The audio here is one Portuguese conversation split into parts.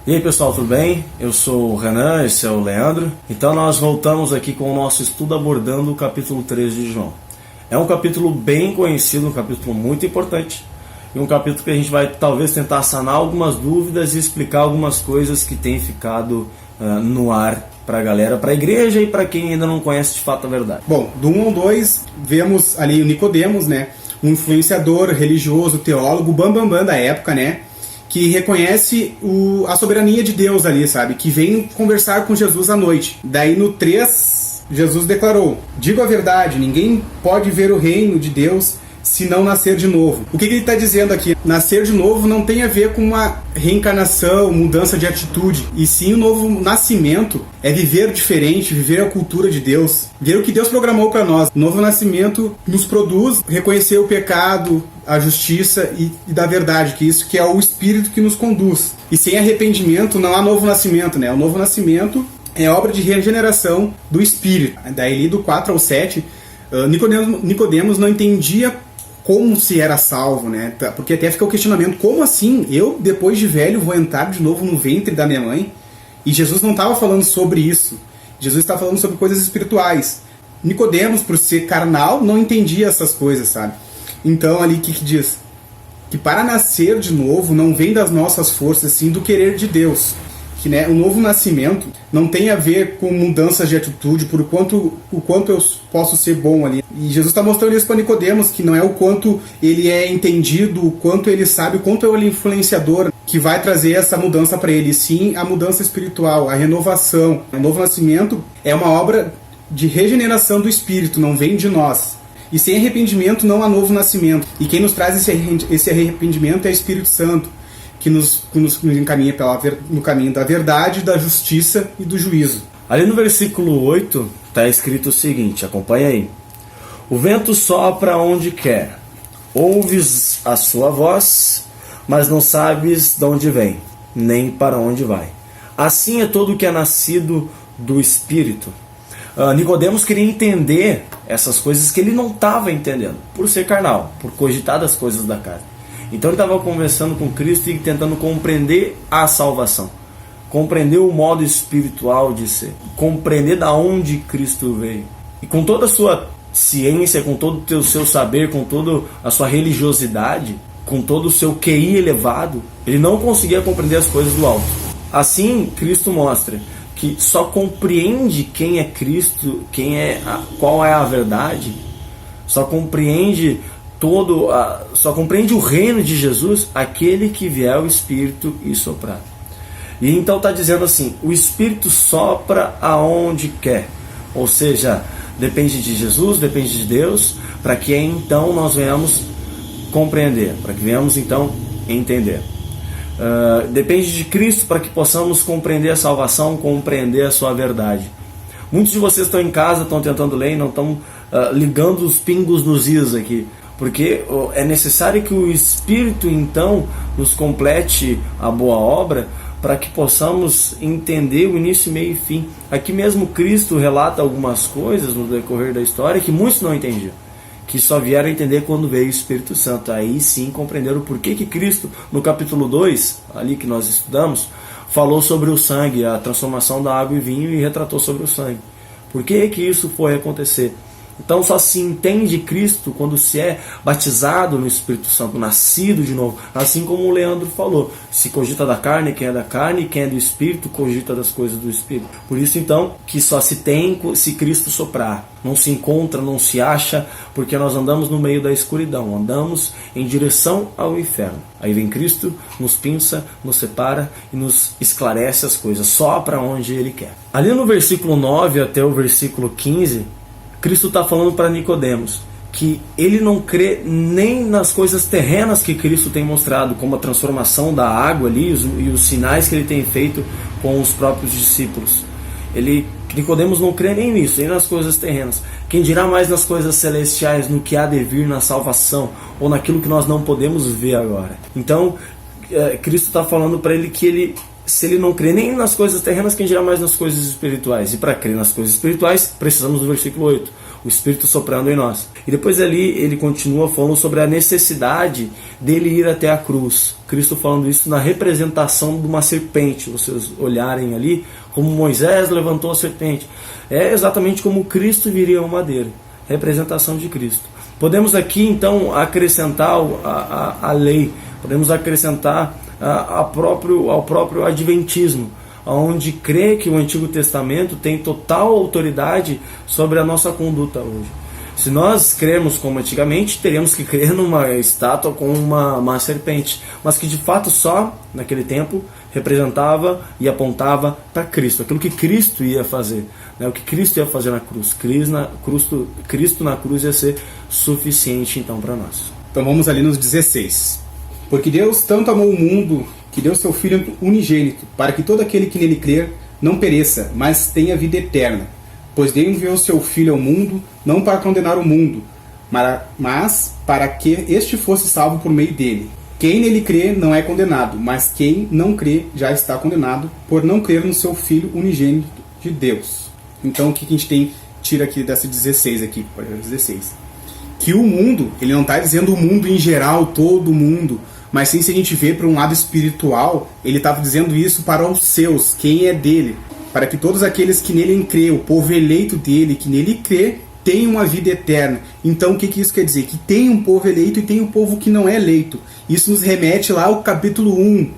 E aí pessoal, tudo bem? Eu sou o Renan, esse é o Leandro. Então nós voltamos aqui com o nosso estudo abordando o capítulo 13 de João. É um capítulo bem conhecido, um capítulo muito importante. E um capítulo que a gente vai talvez tentar sanar algumas dúvidas e explicar algumas coisas que têm ficado no ar para a galera, para a igreja e para quem ainda não conhece de fato a verdade. Bom, do 1 ao 2, vemos ali o Nicodemos, né? Um influenciador religioso, teólogo, bambambam da época, né? Que reconhece a soberania de Deus ali, sabe? Que vem conversar com Jesus à noite. Daí no 3, Jesus declarou: digo a verdade, ninguém pode ver o reino de Deus se não nascer de novo. O que ele está dizendo aqui? Nascer de novo não tem a ver com uma reencarnação, mudança de atitude, e sim o novo nascimento é viver diferente, viver a cultura de Deus, ver o que Deus programou para nós. O novo nascimento nos produz reconhecer o pecado, a justiça e da verdade, que isso que é o Espírito que nos conduz. E sem arrependimento não há novo nascimento, né? O novo nascimento é obra de regeneração do Espírito. Daí do 4 ao 7, Nicodemos não entendia como se era salvo, né? Porque até fica o questionamento: como assim? Eu, depois de velho, vou entrar de novo no ventre da minha mãe? E Jesus não estava falando sobre isso. Jesus estava falando sobre coisas espirituais. Nicodemos, por ser carnal, não entendia essas coisas, sabe? Então ali o que diz? Que para nascer de novo não vem das nossas forças, sim do querer de Deus. Que, né, o novo nascimento não tem a ver com mudanças de atitude, o quanto eu posso ser bom ali. E Jesus está mostrando isso para Nicodemos, que não é o quanto ele é entendido, o quanto ele sabe, o quanto ele é influenciador, que vai trazer essa mudança para ele. Sim, a mudança espiritual, a renovação. O novo nascimento é uma obra de regeneração do Espírito, não vem de nós. E sem arrependimento não há novo nascimento. E quem nos traz esse arrependimento é o Espírito Santo, que nos encaminha no caminho da verdade, da justiça e do juízo. Ali no versículo 8 está escrito o seguinte, acompanha aí. O vento sopra onde quer, ouves a sua voz, mas não sabes de onde vem, nem para onde vai. Assim é todo o que é nascido do Espírito. Nicodemos queria entender essas coisas que ele não estava entendendo, por ser carnal, por cogitar das coisas da carne. Então ele estava conversando com Cristo e tentando compreender a salvação, compreender o modo espiritual de ser, compreender da onde Cristo veio. E com toda a sua ciência, com todo o seu saber, com toda a sua religiosidade, com todo o seu QI elevado, ele não conseguia compreender as coisas do alto. Assim, Cristo mostra que só compreende quem é Cristo, qual é a verdade, só compreende o reino de Jesus aquele que vier o Espírito e soprar. E então está dizendo assim: o Espírito sopra aonde quer, ou seja, depende de Jesus, depende de Deus, para que então nós venhamos compreender, para que venhamos então entender. Depende de Cristo para que possamos compreender a salvação, compreender a sua verdade. Muitos de vocês estão em casa, estão tentando ler e não estão ligando os pingos nos is aqui, porque é necessário que o Espírito então nos complete a boa obra para que possamos entender o início, meio e fim. Aqui mesmo Cristo relata algumas coisas no decorrer da história que muitos não entendiam, que só vieram entender quando veio o Espírito Santo. Aí sim compreenderam o porquê que Cristo, no capítulo 2, ali que nós estudamos, falou sobre o sangue, a transformação da água em vinho, e retratou sobre o sangue. Por que que isso foi acontecer? Então só se entende Cristo quando se é batizado no Espírito Santo, nascido de novo. Assim como o Leandro falou, se cogita da carne, quem é da carne, e quem é do Espírito, cogita das coisas do Espírito. Por isso então, que só se tem se Cristo soprar. Não se encontra, não se acha, porque nós andamos no meio da escuridão, andamos em direção ao inferno. Aí vem Cristo, nos pinça, nos separa e nos esclarece as coisas, só para onde Ele quer. Ali no versículo 9 até o versículo 15, Cristo está falando para Nicodemos que ele não crê nem nas coisas terrenas que Cristo tem mostrado, como a transformação da água ali e os sinais que ele tem feito com os próprios discípulos. Nicodemos não crê nem nisso, nem nas coisas terrenas. Quem dirá mais nas coisas celestiais, no que há de vir na salvação, ou naquilo que nós não podemos ver agora. Então, Cristo está falando para ele que se ele não crê nem nas coisas terrenas, quem dirá mais nas coisas espirituais? E para crer nas coisas espirituais, precisamos do versículo 8. o Espírito soprando em nós. E depois ali ele continua falando sobre a necessidade dele ir até a cruz. Cristo falando isso na representação de uma serpente. Vocês olharem ali, como Moisés levantou a serpente. É exatamente como Cristo viria ao madeiro. Representação de Cristo. Podemos aqui então acrescentar a lei, podemos acrescentar ao próprio adventismo, onde crê que o Antigo Testamento tem total autoridade sobre a nossa conduta hoje. Se nós cremos como antigamente, teríamos que crer numa estátua com uma serpente, mas que de fato só naquele tempo representava e apontava para Cristo, aquilo que Cristo ia fazer, né? O que Cristo ia fazer na cruz. Cristo na cruz ia ser suficiente então para nós. Então vamos ali nos 16. Porque Deus tanto amou o mundo que deu seu Filho unigênito, para que todo aquele que nele crer não pereça, mas tenha vida eterna. Pois Deus enviou seu Filho ao mundo, não para condenar o mundo, mas para que este fosse salvo por meio dele. Quem nele crê não é condenado, mas quem não crê já está condenado, por não crer no seu Filho unigênito de Deus. Então o que a gente tira aqui dessa 16 aqui, 16? Que o mundo, ele não está dizendo o mundo em geral, todo mundo, mas sim, se a gente vê para um lado espiritual, ele estava dizendo isso para os seus, quem é dele, para que todos aqueles que nele crê, o povo eleito dele, que nele crê, tenham uma vida eterna. Então o que isso quer dizer? Que tem um povo eleito e tem um povo que não é eleito. Isso nos remete lá ao capítulo 1,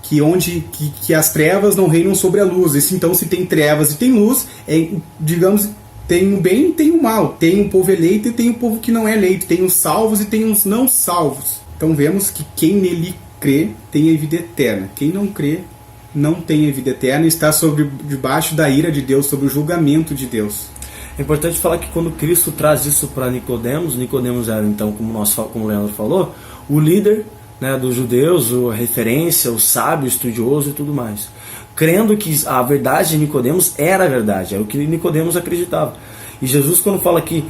que as trevas não reinam sobre a luz. Isso, então, se tem trevas e tem luz, digamos, tem o bem e tem o mal. Tem um povo eleito e tem um povo que não é eleito. Tem os salvos e tem os não salvos. Então vemos que quem nele crê tem a vida eterna. Quem não crê não tem a vida eterna e está debaixo da ira de Deus, sobre o julgamento de Deus. É importante falar que quando Cristo traz isso para Nicodemos era então, como o Leandro falou, o líder, né, dos judeus, a referência, o sábio, o estudioso e tudo mais. Crendo que a verdade de Nicodemos era a verdade, era o que Nicodemos acreditava. E Jesus, quando fala que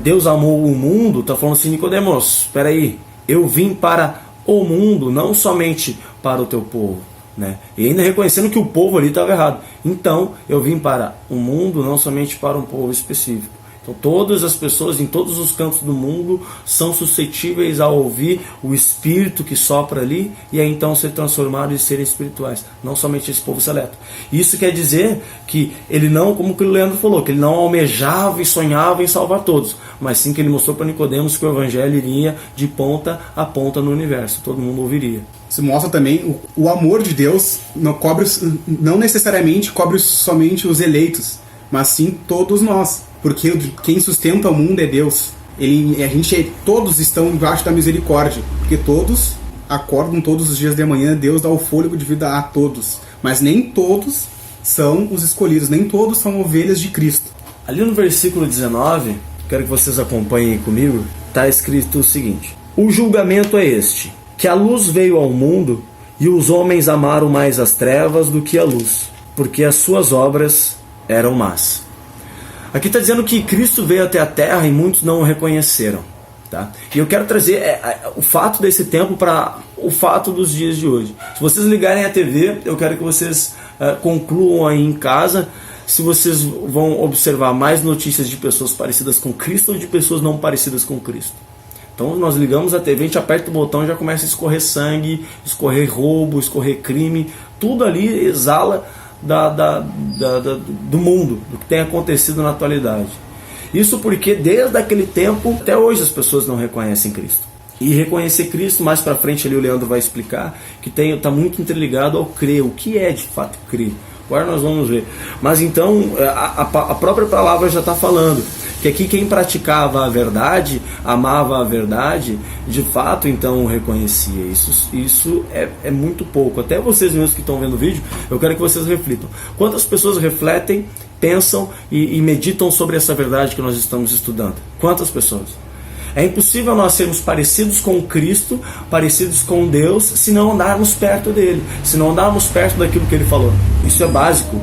Deus amou o mundo, está falando assim: Nicodemos, espera aí, eu vim para o mundo, não somente para o teu povo. Né? E ainda reconhecendo que o povo ali estava errado. Então eu vim para o mundo, não somente para um povo específico. Então todas as pessoas em todos os cantos do mundo são suscetíveis a ouvir o Espírito que sopra ali e a então ser transformados e serem espirituais, não somente esse povo seleto. Isso quer dizer que ele não, como o Leandro falou, que ele não almejava e sonhava em salvar todos, mas sim que ele mostrou para Nicodemos que o Evangelho iria de ponta a ponta no universo, todo mundo ouviria. Isso mostra também o amor de Deus não necessariamente cobre somente os eleitos, mas sim todos nós. Porque quem sustenta o mundo é Deus. Todos estão embaixo da misericórdia. Porque todos acordam todos os dias de manhã, Deus dá o fôlego de vida a todos. Mas nem todos são os escolhidos, nem todos são ovelhas de Cristo. Ali no versículo 19, quero que vocês acompanhem comigo, está escrito o seguinte: o julgamento é este, que a luz veio ao mundo e os homens amaram mais as trevas do que a luz, porque as suas obras eram más. Aqui está dizendo que Cristo veio até a terra e muitos não o reconheceram. Tá? E eu quero trazer o fato desse tempo para o fato dos dias de hoje. Se vocês ligarem a TV, eu quero que vocês concluam aí em casa se vocês vão observar mais notícias de pessoas parecidas com Cristo ou de pessoas não parecidas com Cristo. Então nós ligamos a TV, a gente aperta o botão e já começa a escorrer sangue, escorrer roubo, escorrer crime. Tudo ali exala do mundo, do que tem acontecido na atualidade. Isso porque desde aquele tempo até hoje as pessoas não reconhecem Cristo. E reconhecer Cristo, mais para frente ali o Leandro vai explicar, que está muito interligado ao crer. O que é de fato crer? Agora nós vamos ver. Mas então a própria palavra já está falando que aqui quem praticava a verdade, amava a verdade, de fato então reconhecia. Isso é muito pouco. Até vocês mesmos que estão vendo o vídeo, eu quero que vocês reflitam. Quantas pessoas refletem, pensam e meditam sobre essa verdade que nós estamos estudando? Quantas pessoas? É impossível nós sermos parecidos com Cristo, parecidos com Deus, se não andarmos perto dele, se não andarmos perto daquilo que ele falou. Isso é básico.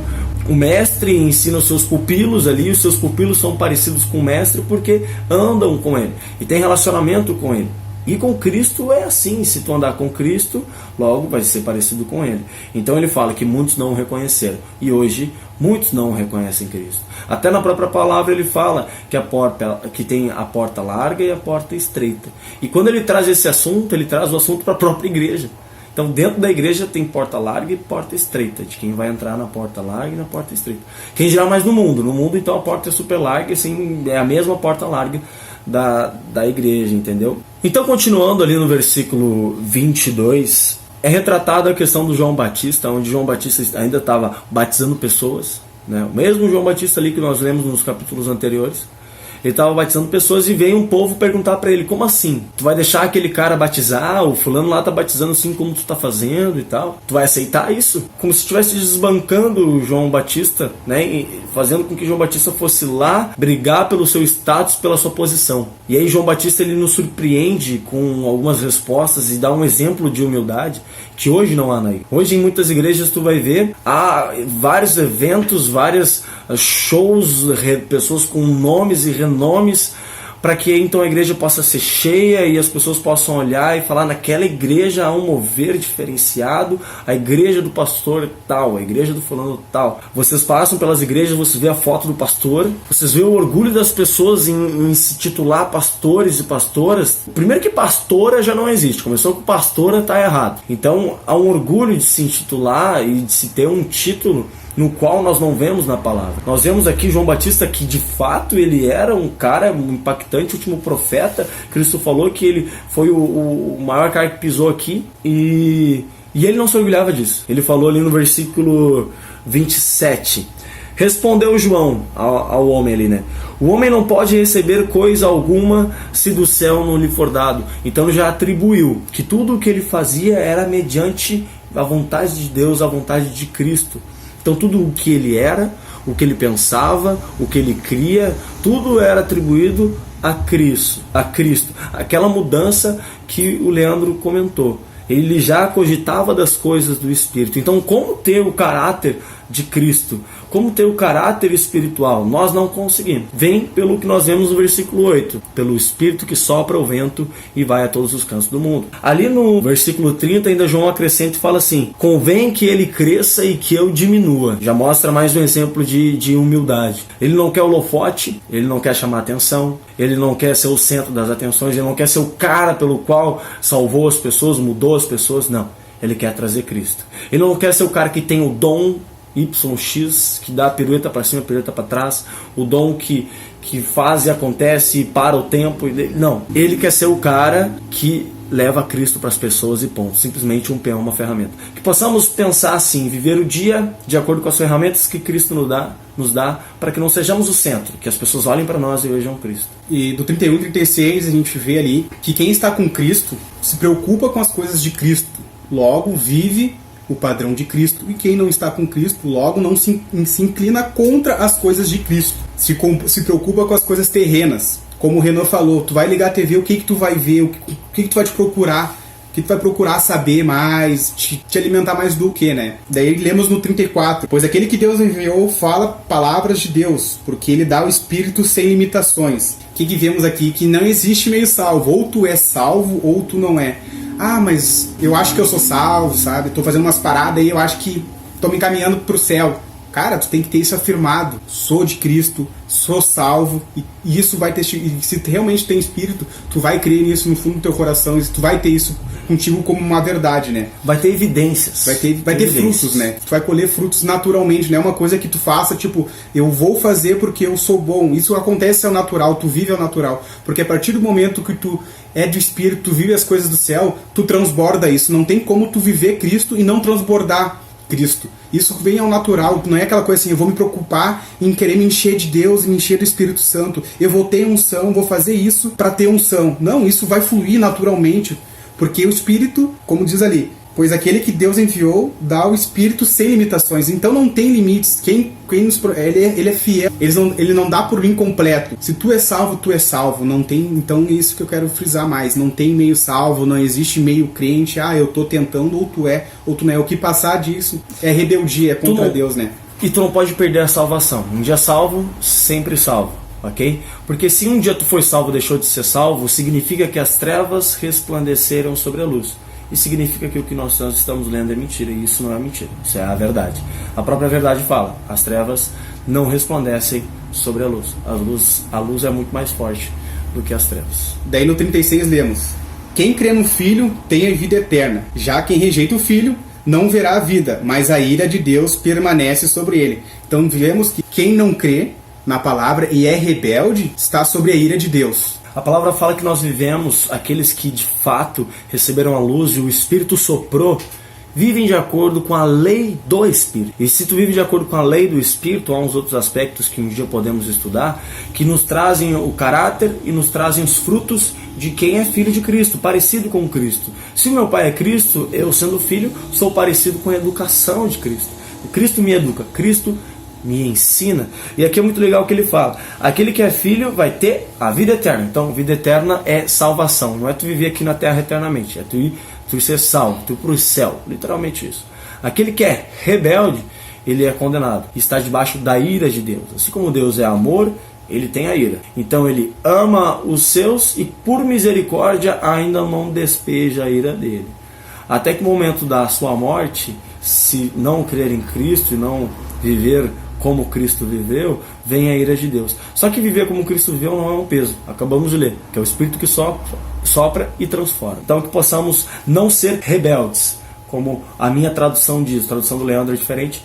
O mestre ensina os seus pupilos ali, os seus pupilos são parecidos com o mestre porque andam com ele e tem relacionamento com ele. E com Cristo é assim: se tu andar com Cristo, logo vai ser parecido com ele. Então ele fala que muitos não o reconheceram, e hoje muitos não reconhecem Cristo. Até na própria palavra ele fala que tem a porta larga e a porta estreita. E quando ele traz esse assunto, ele traz o assunto para a própria igreja. Então dentro da igreja tem porta larga e porta estreita, de quem vai entrar na porta larga e na porta estreita. Quem dirá mais no mundo? No mundo então a porta é super larga, assim, é a mesma porta larga da igreja, entendeu? Então, continuando ali no versículo 22, é retratada a questão do João Batista, onde João Batista ainda estava batizando pessoas, né? O mesmo João Batista ali que nós lemos nos capítulos anteriores. Ele estava batizando pessoas e veio um povo perguntar para ele: como assim? Tu vai deixar aquele cara batizar? O fulano lá tá batizando assim como tu tá fazendo e tal. Tu vai aceitar isso? Como se estivesse desbancando o João Batista, né? E fazendo com que João Batista fosse lá brigar pelo seu status, pela sua posição. E aí João Batista ele nos surpreende com algumas respostas e dá um exemplo de humildade que hoje não há na igreja. Hoje em muitas igrejas tu vai ver há vários eventos, vários shows, pessoas com nomes e renomes, para que então a igreja possa ser cheia e as pessoas possam olhar e falar: naquela igreja há um mover diferenciado, a igreja do pastor tal, a igreja do fulano tal. Vocês passam pelas igrejas, você vê a foto do pastor, vocês vê o orgulho das pessoas em se titular pastores e pastoras. Primeiro que pastora já não existe, começou com pastora, tá errado. Então há um orgulho de se intitular e de se ter um título no qual nós não vemos na palavra. Nós vemos aqui João Batista que de fato ele era um cara impactante, último profeta. Cristo falou que ele foi o maior cara que pisou aqui, e ele não se orgulhava disso. Ele falou ali no versículo 27: respondeu João ao homem ali, né? O homem não pode receber coisa alguma se do céu não lhe for dado. Então ele já atribuiu que tudo o que ele fazia era mediante a vontade de Deus, a vontade de Cristo. Então tudo o que ele era, o que ele pensava, o que ele cria, tudo era atribuído a Cristo. Aquela mudança que o Leandro comentou. Ele já cogitava das coisas do Espírito. Então, como ter o caráter de Cristo? Como ter o caráter espiritual? Nós não conseguimos. Vem pelo que nós vemos no versículo 8. Pelo Espírito que sopra o vento e vai a todos os cantos do mundo. Ali no versículo 30, ainda João acrescenta e fala assim: convém que ele cresça e que eu diminua. Já mostra mais um exemplo de humildade. Ele não quer holofote, ele não quer chamar atenção, ele não quer ser o centro das atenções, ele não quer ser o cara pelo qual salvou as pessoas, mudou as pessoas, não. Ele quer trazer Cristo. Ele não quer ser o cara que tem o dom YX, que dá a pirueta para cima, a pirueta para trás, o dom que faz e acontece e para o tempo. Não, ele quer ser o cara que leva Cristo para as pessoas e ponto. Simplesmente um peão, uma ferramenta. Que possamos pensar assim, viver o dia de acordo com as ferramentas que Cristo nos dá, para que não sejamos o centro, que as pessoas olhem para nós e vejam Cristo. E do 31 e 36 a gente vê ali que quem está com Cristo se preocupa com as coisas de Cristo, logo vive o padrão de Cristo, e quem não está com Cristo logo não se inclina contra as coisas de Cristo, se preocupa com as coisas terrenas. Como o Renan falou, tu vai ligar a TV, o que tu vai ver, o que tu vai te procurar, o que tu vai procurar saber mais, te alimentar mais do que, né? Daí lemos no 34: pois aquele que Deus enviou fala palavras de Deus, porque ele dá o Espírito sem limitações. O que vemos aqui? Que não existe meio salvo, ou tu é salvo ou tu não é. Ah, mas eu acho que eu sou salvo, sabe? Tô fazendo umas paradas aí, eu acho que tô me encaminhando pro céu. Cara, tu tem que ter isso afirmado. Sou de Cristo, sou salvo, e isso vai ter. E se realmente tem Espírito, tu vai crer nisso no fundo do teu coração, e tu vai ter isso contigo como uma verdade, né? Vai ter evidências. Vai ter frutos, né? Tu vai colher frutos naturalmente, não é uma coisa que tu faça, tipo, eu vou fazer porque eu sou bom. Isso acontece ao natural, tu vive ao natural. Porque a partir do momento que tu é do Espírito, tu vive as coisas do céu, tu transborda isso. Não tem como tu viver Cristo e não transbordar Cristo. Isso vem ao natural, não é aquela coisa assim, eu vou me preocupar em querer me encher de Deus e me encher do Espírito Santo. Eu vou ter unção, vou fazer isso para ter unção. Não, isso vai fluir naturalmente, porque o Espírito, como diz ali, pois aquele que Deus enviou dá o Espírito sem limitações. Então não tem limites. Ele é fiel. Ele não dá por mim completo. Se tu é salvo, tu é salvo. Não tem, então é isso que eu quero frisar mais. Não tem meio salvo, não existe meio crente. Ah, eu tô tentando, ou tu é, ou tu não é. O que passar disso é rebeldia, é contra Deus, né? E tu não pode perder a salvação. Um dia salvo, sempre salvo. Ok? Porque se um dia tu foi salvo e deixou de ser salvo, significa que as trevas resplandeceram sobre a luz. e significa que o que nós estamos lendo é mentira, e isso não é mentira, isso é a verdade. A própria verdade fala, as trevas não resplandecem sobre a luz. A luz é muito mais forte do que as trevas. Daí no 36 lemos: quem crê no Filho tem a vida eterna, já quem rejeita o Filho não verá a vida, mas a ira de Deus permanece sobre ele. Então vemos que quem não crê na palavra e é rebelde está sobre a ira de Deus. A palavra fala que nós vivemos, aqueles que de fato receberam a luz e o Espírito soprou, vivem de acordo com a lei do Espírito. E se tu vive de acordo com a lei do Espírito, há uns outros aspectos que um dia podemos estudar, que nos trazem o caráter e nos trazem os frutos de quem é filho de Cristo, parecido com Cristo. Se o meu pai é Cristo, eu sendo filho, sou parecido com a educação de Cristo. Cristo me educa, Cristo me ensina. E aqui é muito legal o que ele fala: aquele que é filho vai ter a vida eterna. Então, vida eterna é salvação. Não é tu viver aqui na terra eternamente, é tu ser salvo, tu ir para o céu. Literalmente isso. Aquele que é rebelde, ele é condenado. Está debaixo da ira de Deus. Assim como Deus é amor, ele tem a ira. Então ele ama os seus e por misericórdia ainda não despeja a ira dele. Até que o momento da sua morte, se não crer em Cristo e não viver como Cristo viveu, vem a ira de Deus. Só que viver como Cristo viveu não é um peso. Acabamos de ler, que é o Espírito que sopra e transforma. Então que possamos não ser rebeldes, como a minha tradução diz. A tradução do Leandro é diferente,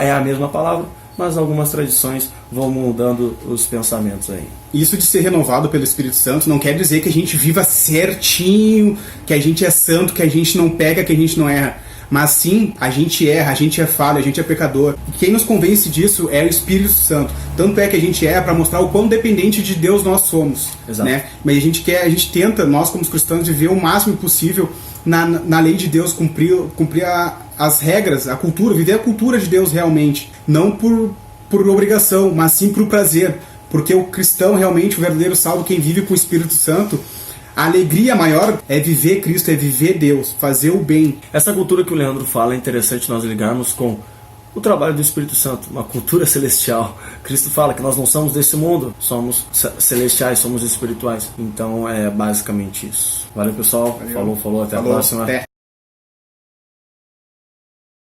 é a mesma palavra, mas algumas tradições vão mudando os pensamentos aí. Isso de ser renovado pelo Espírito Santo não quer dizer que a gente viva certinho, que a gente é santo, que a gente não peca, que a gente não erra. Mas sim, a gente erra, a gente é falho, a gente é pecador. E quem nos convence disso é o Espírito Santo. Tanto é que a gente erra para mostrar o quão dependente de Deus nós somos. Exato. Né? Mas a gente tenta, nós como cristãos, viver o máximo possível na lei de Deus, cumprir as regras, a cultura, viver a cultura de Deus realmente. Não por obrigação, mas sim por prazer. Porque o cristão, realmente, o verdadeiro salvo, quem vive com o Espírito Santo, a alegria maior é viver Cristo, é viver Deus, fazer o bem. Essa cultura que o Leandro fala é interessante nós ligarmos com o trabalho do Espírito Santo, uma cultura celestial. Cristo fala que nós não somos desse mundo, somos celestiais, somos espirituais. Então é basicamente isso. Valeu, pessoal. Valeu. Falou, até a próxima. Até.